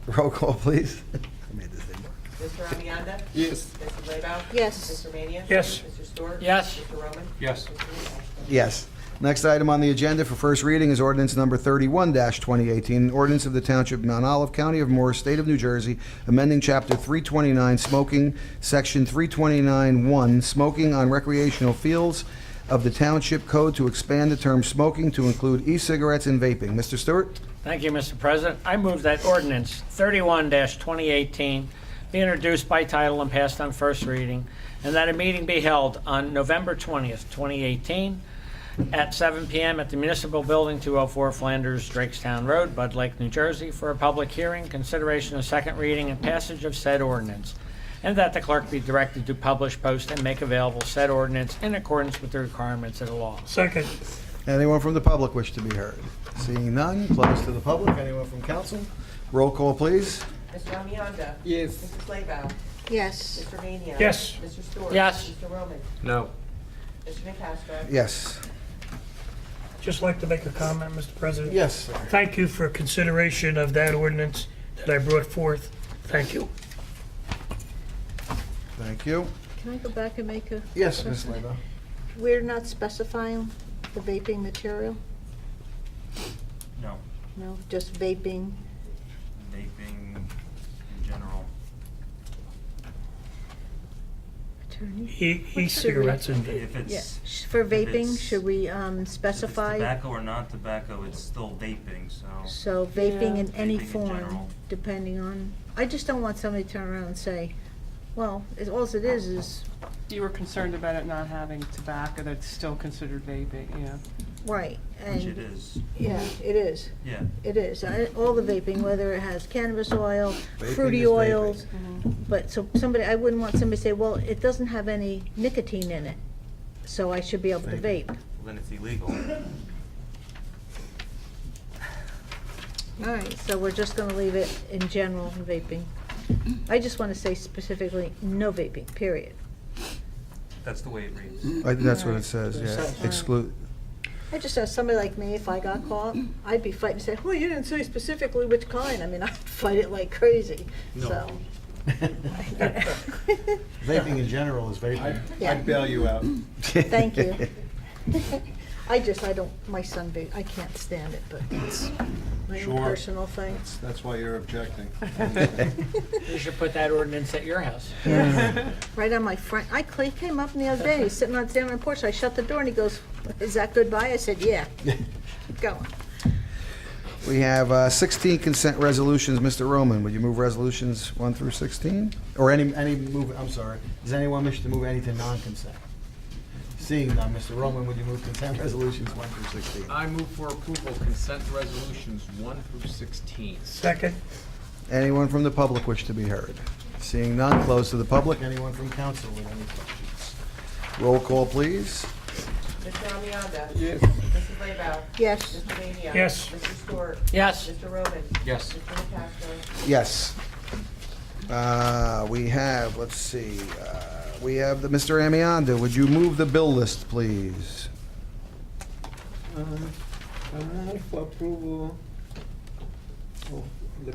Roll call, please. I made this thing work. Mr. Amianda? Yes. Mrs. Laybow? Yes. Mr. Mania? Yes. Mr. Stewart? Yes. Mr. Roman? Yes. Mr. Nacastro? Yes. Next item on the agenda for first reading is ordinance number 31-2018, an ordinance of the Township of Mount Olive, County of Morris, State of New Jersey, amending Chapter 329, Smoking, Section 329-1, Smoking on Recreational Fields of the Township Code to expand the term smoking to include e-cigarettes and vaping. Mr. Stewart? Thank you, Mr. President. I move that ordinance 31-2018 be introduced by title and passed on first reading, and that a meeting be held on November 20th, 2018 at 7 p.m. at the Municipal Building, 204 Flanders Drakestown Road, Bud Lake, New Jersey, for a public hearing, consideration of second reading, and passage of said ordinance, and that the clerk be directed to publish, post, and make available said ordinance in accordance with the requirements of the law. Second. Anyone from the public wish to be heard? Seeing none, close to the public. Anyone from council? Roll call, please. Mr. Amianda? Yes. Mrs. Laybow? Yes. Mr. Mania? Yes. Mr. Stewart? Yes. Mr. Roman? No. Mr. Nacastro? Yes. Just like to make a comment, Mr. President. Yes, sir. Thank you for consideration of that ordinance that I brought forth. Thank you. Thank you. Can I go back and make a? Yes, Ms. Laybow. We're not specifying the vaping material? No, No, just vaping? vaping in general. Attorney? E-cigarettes and If Yeah, it's, for if vaping, it's- should we if it's specify? tobacco or not tobacco, it's still vaping, so. So vaping in any Vaping in form, general. depending on, I just don't want somebody to turn around and say, well, all it is, You were concerned about it not having tobacco that's still considered vaping, yeah. right. Which it And is, yeah, it is. yeah. It is. All the vaping, whether it has cannabis oil, Vaping fruity is vaping. oils. But so I wouldn't want somebody to say, well, it doesn't have any nicotine in it, so I should be able to vape. Well, then it's illegal. All right, so we're just gonna leave it in general vaping. I just wanna say specifically, no vaping, period. That's the way it reads. That's what it says, yeah. Exclude. I just as somebody like me, if I got caught, I'd be fighting, say, well, you didn't say specifically which kind. I mean, I'd fight it like crazy, so. Vaping in general is vaping. I'd bail you out. Thank you. I don't, my son, I can't stand it, but it's my own Sure. personal thing. That's why you're objecting. You should put that ordinance at your house. Right on my front, he came up the other day, he's sitting on the porch, I shut the door and he goes, "Is that goodbye?" I said, "Yeah." Keep going. We have 16 consent resolutions. Mr. Roman, would you move resolutions 1 through 16? Or any move, I'm sorry, does anyone wish to move any to non-consent? Seeing none, Mr. Roman, would you move consent resolutions 1 through 16? I move for approval of consent resolutions 1 through 16. Second. Anyone from the public wish to be heard? Seeing none, close to the public. Anyone from council with any questions? Roll call, please. Mr. Amianda? Yes. Mrs. Laybow? Yes. Mr. Mania? Yes. Mr. Stewart? Yes. Mr. Roman? Yes. Mr. Nacastro? Yes. We have, let's see, we have the Mr. Amianda. Would you move the bill list, please? I move for approval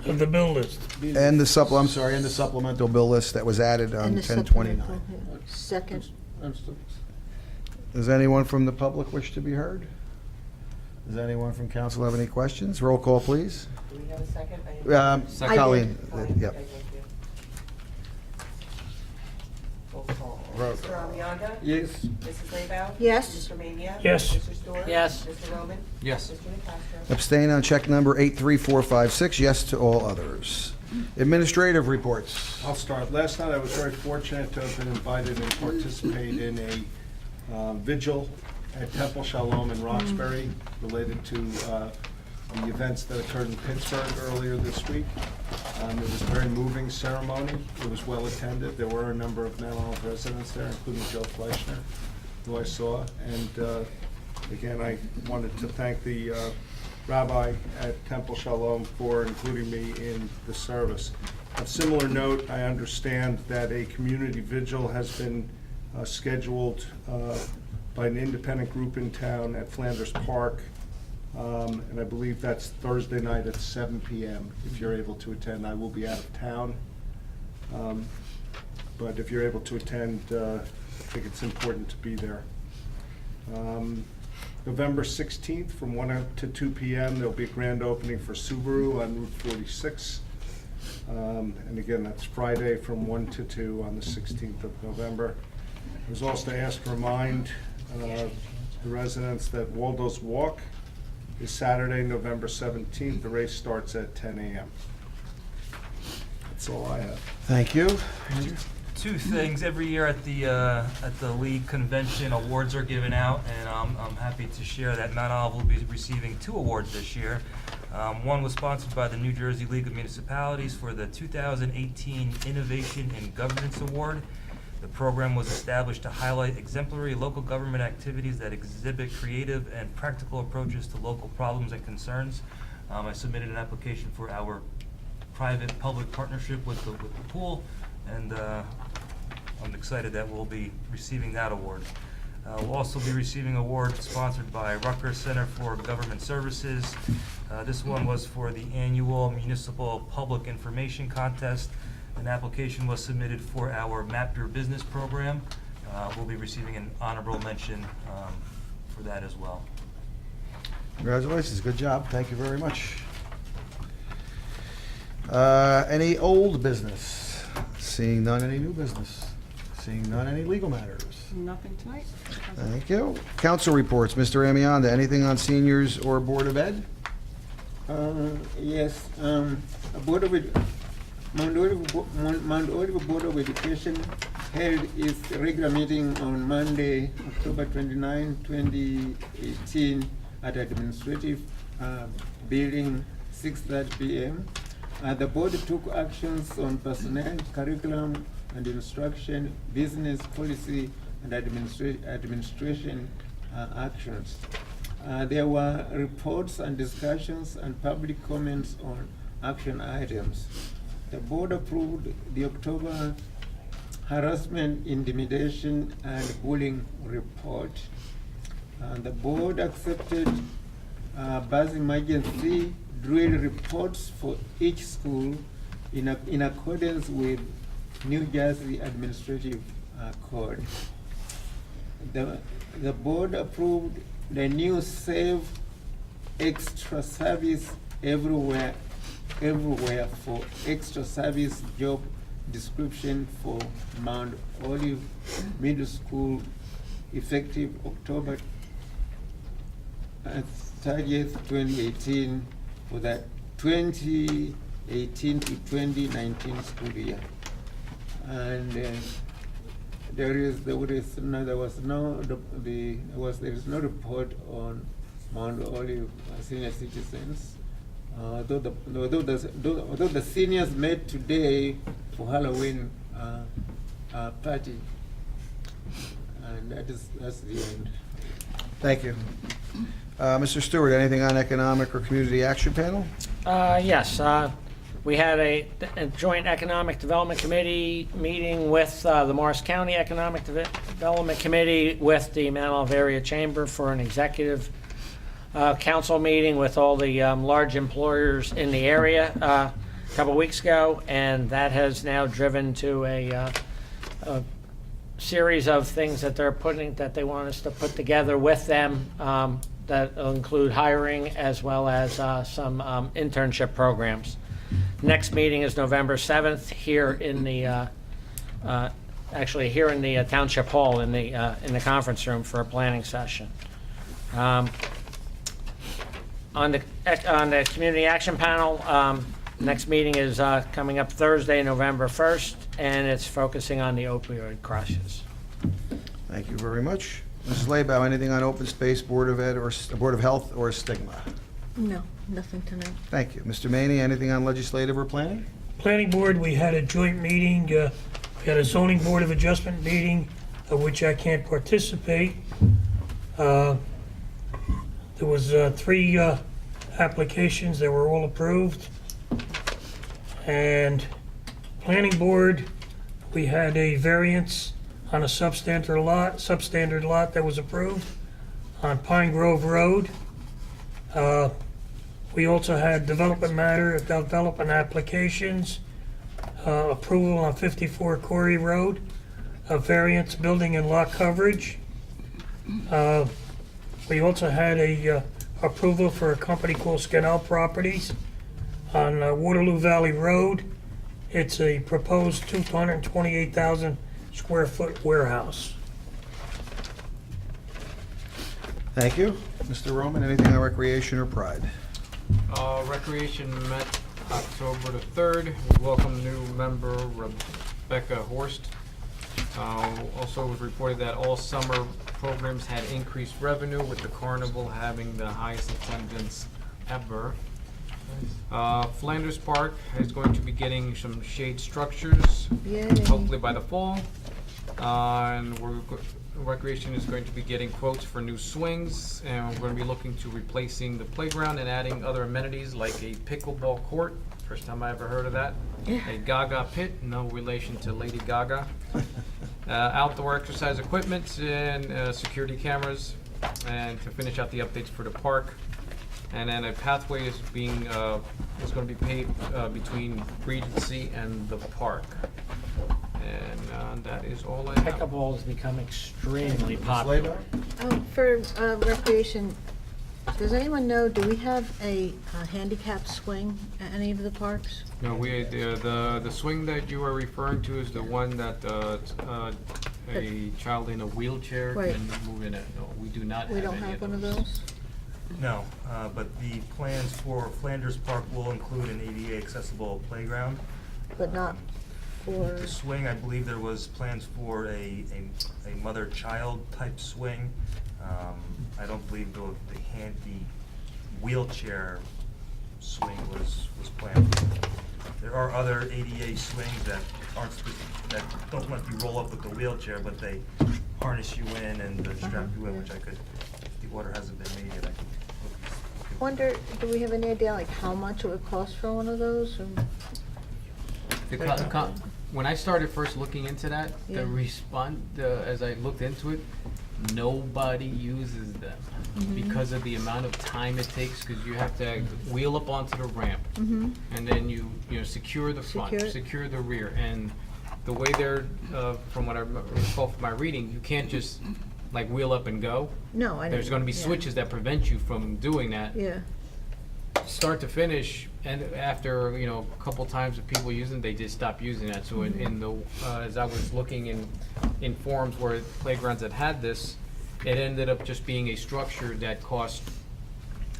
Of the bill list. And the supplemental bill list that was added on And the 1029. supplemental, yeah. Second. Does anyone from the public wish to be heard? Does anyone from council have any questions? Roll call, please. Do we have a second? Second. Colleen, Fine. yep. Okay, thank you. Roll call. Roll Mr. Amianda? Yes. Mrs. Laybow? Yes. Mr. Mania? Yes. Mr. Stewart? Yes. Mr. Roman? Yes. Mr. Nacastro? Abstain on check number 83456, yes to all others. Administrative reports. I'll start. Last night, I was very fortunate to have been invited and participate in a vigil at Temple Shalom in Roxbury related to the events that occurred in Pittsburgh earlier this week. It was a very moving ceremony. It was well attended. There were a number of mental health residents there, including Joe Fleischner, who I saw. And again, I wanted to thank the rabbi at Temple Shalom for including me in the service. On a similar note, I understand that a community vigil has been scheduled by an independent group in town at Flanders Park, and I believe that's Thursday night at 7 p.m. If you're able to attend, I will be out of town, but if you're able to attend, I think it's important to be there. November 16th from 1 to 2 p.m. there'll be a grand opening for Subaru on Route 46. And again, that's Friday from 1 to 2 on the 16th of November. I was also asked to remind the residents that Waldo's Walk is Saturday, November 17th. The race starts at 10 a.m. That's all I have. Thank you. Two things. Every year at the league convention, awards are given out, and I'm happy to share that Mount Olive will be receiving 2 awards this year. One was sponsored by the New Jersey League of Municipalities for the 2018 Innovation in Governance Award. The program was established to highlight exemplary local government activities that exhibit creative and practical approaches to local problems and concerns. I submitted an application for our private-public partnership with the pool, and I'm excited that we'll be receiving that award. We'll also be receiving an award sponsored by Rutgers Center for Government Services. This one was for the annual Municipal Public Information Contest. An application was submitted for our Map Your Business program. We'll be receiving an honorable mention for that as well. Congratulations, good job, thank you very much. Any old business? Seeing none, any new business? Seeing none, any legal matters? Nothing tonight? Thank you. Council reports, Mr. Amianda, anything on seniors or Board of Ed? Yes, Mount Olive Board of Education held its regular meeting on Monday, October 29, 2018 at Administrative Building, 6:30 p.m. The board took actions on personnel, curriculum and instruction, business policy, and administration actions. There were reports and discussions and public comments on action items. The board approved the October harassment, intimidation, and bullying report. The board accepted bus emergency drill reports for each school in accordance with New Jersey Administrative Code. The board approved the new Save Extra Service Everywhere for extra service job description for Mount Olive Middle School effective October 30th, 2018 for the 2018 to 2019 school year. And there is no report on Mount Olive senior citizens. Although the seniors met today for Halloween party, and that's the end. Thank you. Mr. Stewart, anything on Economic or Community Action Panel? Yes, we had a joint Economic Development Committee meeting with the Morris County Economic Development Committee with the Mount Olive Area Chamber for an executive council meeting with all the large employers in the area a couple weeks ago, and that has now driven to a series of things that they want us to put together with them that will include hiring as well as some internship programs. Next meeting is November 7th here in the actually here in the Township Hall in the conference room for a planning session. On the Community Action Panel, next meeting is coming up Thursday, November 1st, and it's focusing on the opioid crisis. Thank you very much. Mrs. Laybow, anything on Open Space, Board of Ed, or Board of Health, or Stigma? No, nothing tonight. Thank you. Mr. Maney, anything on legislative or planning? Planning Board, we had a joint meeting, we had a zoning board of adjustment meeting, of which I can't participate. There was 3 applications that were all approved. And Planning Board, we had a variance on a substandard lot that was approved on Pine Grove Road. We also had development applications, approval on 54 Corey Road, a variance building and lot coverage. We also had a approval for a company called Scannell Properties on Waterloo Valley Road. It's a proposed 228,000 square foot warehouse. Thank you. Mr. Roman, anything on Recreation or Pride? Recreation met October the 3rd. We welcome new member Rebecca Horst. Also, it was reported that all summer programs had increased revenue, with the carnival having the highest attendance ever. Flanders Park is going to be getting some shade structures, hopefully by the fall. And Recreation is going to be getting quotes for new swings, and we're going to be looking to replacing the playground and adding other amenities like a pickleball court. First time I ever heard of that. A Gaga pit, no relation to Lady Gaga. Outdoor exercise equipment and security cameras, and to finish out the updates for the park. And then a pathway is going to be paved between Regency and the park. And that is all I have. Pickleball has become extremely popular. For recreation, does anyone know, do we have a handicap swing at any of the parks? No, the swing that you are referring to is the one that a child in a wheelchair can move in it. No, we do not have any of those. We don't have one of those? No, but the plans for Flanders Park will include an ADA accessible playground. But not for... The swing, I believe there was plans for a mother-child type swing. I don't believe the wheelchair swing was planned. There are other ADA swings that that don't let you roll up with the wheelchair, but they harness you in and strap you in, which I could, if the order hasn't been made yet, I could. Wonder, do we have any idea like how much it would cost for one of those? Or? When I started first looking into that, as I looked into it, nobody uses them. because of the amount of time it takes, because you have to wheel up onto the ramp, and then you know, secure the front, Secure it. secure the rear, and the way they're, from what I recall from my reading, you can't just like wheel up and go. No, I don't. There's gonna be yeah. switches that prevent you from doing that. Yeah, Start to finish, and after, you know, a couple times of people using it, they just stop using that. So in the, as I was looking in forums where playgrounds that had this, it ended up just being a structure that cost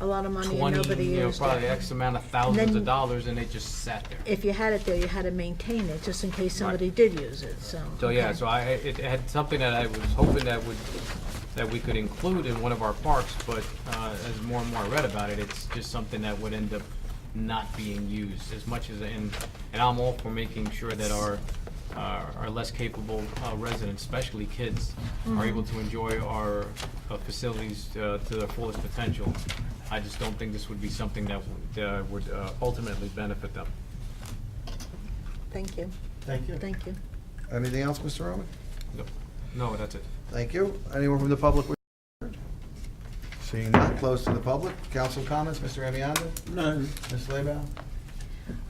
a lot of money and 20, nobody you know, used probably it. X amount of thousands then- of dollars, and it just sat there. If you had it there, you had to maintain it, just in case somebody did use it, so. So yeah, okay. so it had something that I was hoping that we could include in one of our parks, but as more and more I read about it, it's just something that would end up not being used as much as, and I'm all for making sure that our less capable residents, especially kids, are able to enjoy our facilities to their fullest potential. I just don't think this would be something that would ultimately benefit them. Thank you, Thank you. thank you. Anything else, Mr. Roman? No, that's it. Thank you. Anyone from the public? Seeing none, close to the public. Council comments, Mr. Amiano? None. Ms. Leybow?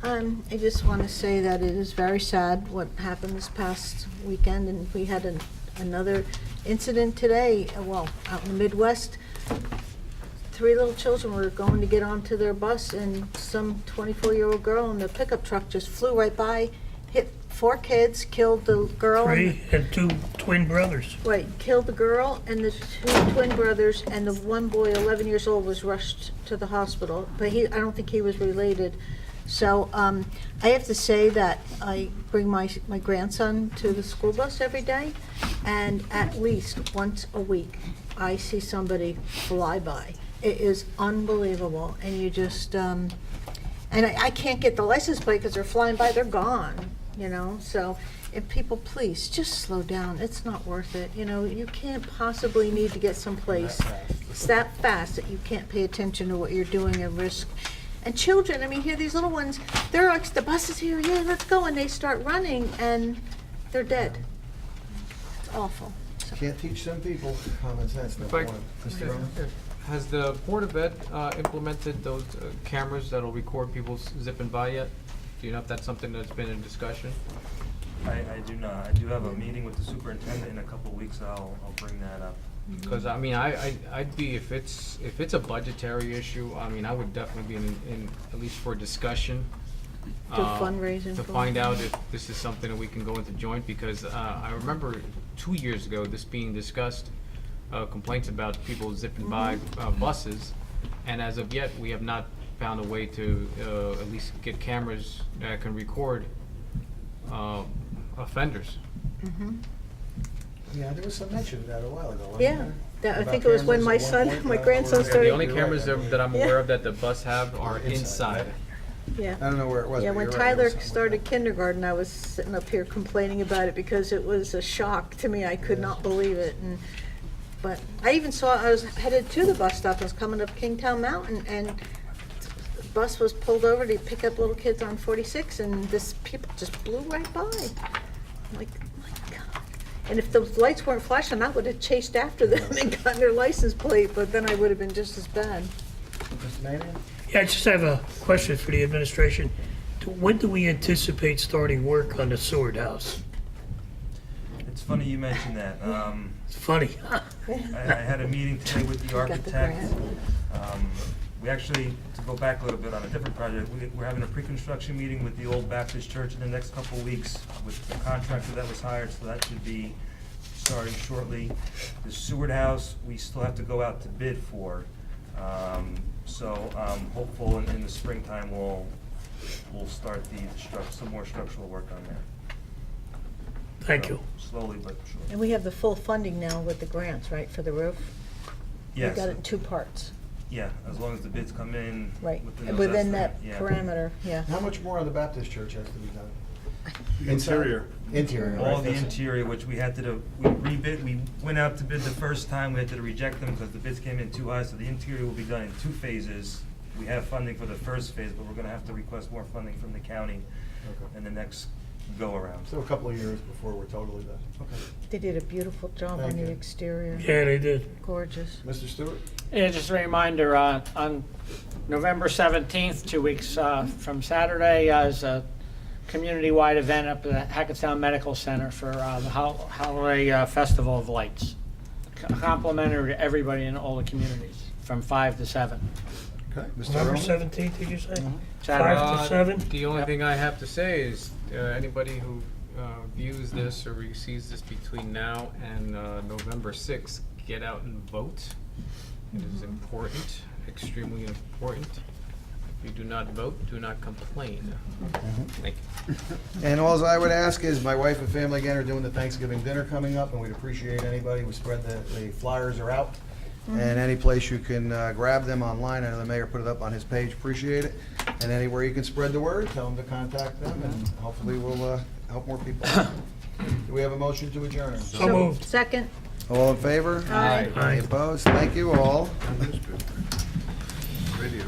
I just want to say that it is very sad what happened this past weekend, and we had another incident today, well, out in the Midwest. 3 little children were going to get onto their bus, and some 24-year-old girl in a pickup truck just flew right by, hit 4 kids, killed the girl. and- 3 and 2 twin brothers. Right, killed the girl and the 2 twin brothers, and the one boy, 11 years old, was rushed to the hospital, but I don't think he was related. So I have to say that I bring my grandson to the school bus every day, and at least once a week, I see somebody fly by. It is unbelievable, and you just, and I can't get the license plate because they're flying by, they're gone, you know? So if people, please, just slow down, it's not worth it, you know? You can't possibly need to get someplace. It's that fast that you can't pay attention to what you're doing and risk. And children, I mean, here, these little ones, they're like, the bus is here, yeah, let's go, and they start running, and they're dead. It's awful. So- Can't teach some people common sense. If I- Mr. Roman? Has the Board of Ed implemented those cameras that'll record people zipping by yet? Do you know if that's something that's been in discussion? I do not. I do have a meeting with the superintendent in a couple of weeks. I'll bring that up. Because, I mean, I'd be, if it's a budgetary issue, I mean, I would definitely be in at least for discussion. Do fundraising To for find it. out if this is something that we can go into joint, because I remember 2 years ago, this being discussed, complaints about people zipping by buses, and as of yet, we have not found a way to at least get cameras that can record offenders. Yeah, there was some mention of that a while ago, wasn't Yeah, there? I About think it was when cameras my at one son, point, my or- grandson or- started. The only cameras that I'm Yeah. aware of that the bus have are inside. Yeah. I don't know where it was. Yeah, but when you're right, there Tyler was something like started that. kindergarten, I was sitting up here complaining about it because it was a shock to me. I could not believe it. But I even saw, I was headed to the bus stop, I was coming up Kingtown Mountain, and the bus was pulled over to pick up little kids on 46, and this people just blew right by. I'm like, my God. And if those lights weren't flashing, I would have chased after them and gotten their license plate, but then I would have been just as bad. Mr. Manning? Yeah, I just have a question for the administration. When do we anticipate starting work on the Sword House? It's funny you mentioned that. It's funny. I had a meeting today with the Got the architect. grant. We actually, to go back a little bit on a different project, we're having a pre-construction meeting with the Old Baptist Church in the next couple of weeks with the contractor that was hired, so that should be starting shortly. The Seward House, we still have to go out to bid for. So I'm hopeful in the springtime we'll start some more structural work on there. Thank So, you. Slowly but surely. And we have the full funding now with the grants, right, for the roof? Yes. We got it in 2 parts, Yeah, as long as the bids come in. right, those within that estimates, yeah. parameter, yeah. How much more on the Baptist church has to be done? Interior. Interior, right. All the that's it. interior, which we had to we rebid, we went out to bid the first time, we had to reject them because the bids came in too high, so the interior will be done in 2 phases. We have funding for the first phase, but we're gonna have to request more funding from the county in the next go around. So a couple of years before we're totally done. Okay. They did a beautiful job Thank on the you. exterior. Yeah, they did. Gorgeous. Mr. Stewart? Yeah, just a reminder, on November 17th, 2 weeks from Saturday, is a community-wide event up at the Hackettstown Medical Center for the Holiday Festival of Lights. Complimentary to everybody in all the communities, from 5 to 7. Okay. Mr. November Earl? 17th, did you say? Saturday. 5 to 7? The only Yep. thing I have to say is, anybody who views this or receives this between now and November 6th, get out and vote. It is important, extremely important. If you do not vote, do not complain. Thank you. And all I would ask is, my wife and family again are doing the Thanksgiving dinner coming up, and we'd appreciate anybody who spread the flyers are out. And any place you can grab them online, I know the mayor put it up on his page, appreciate it. And anywhere you can spread the word, tell them to contact them, and hopefully we'll help more people. Do we have a motion to adjourn? So moved. Second? All in favor? Aye. Any opposed? Thank you all. Radio.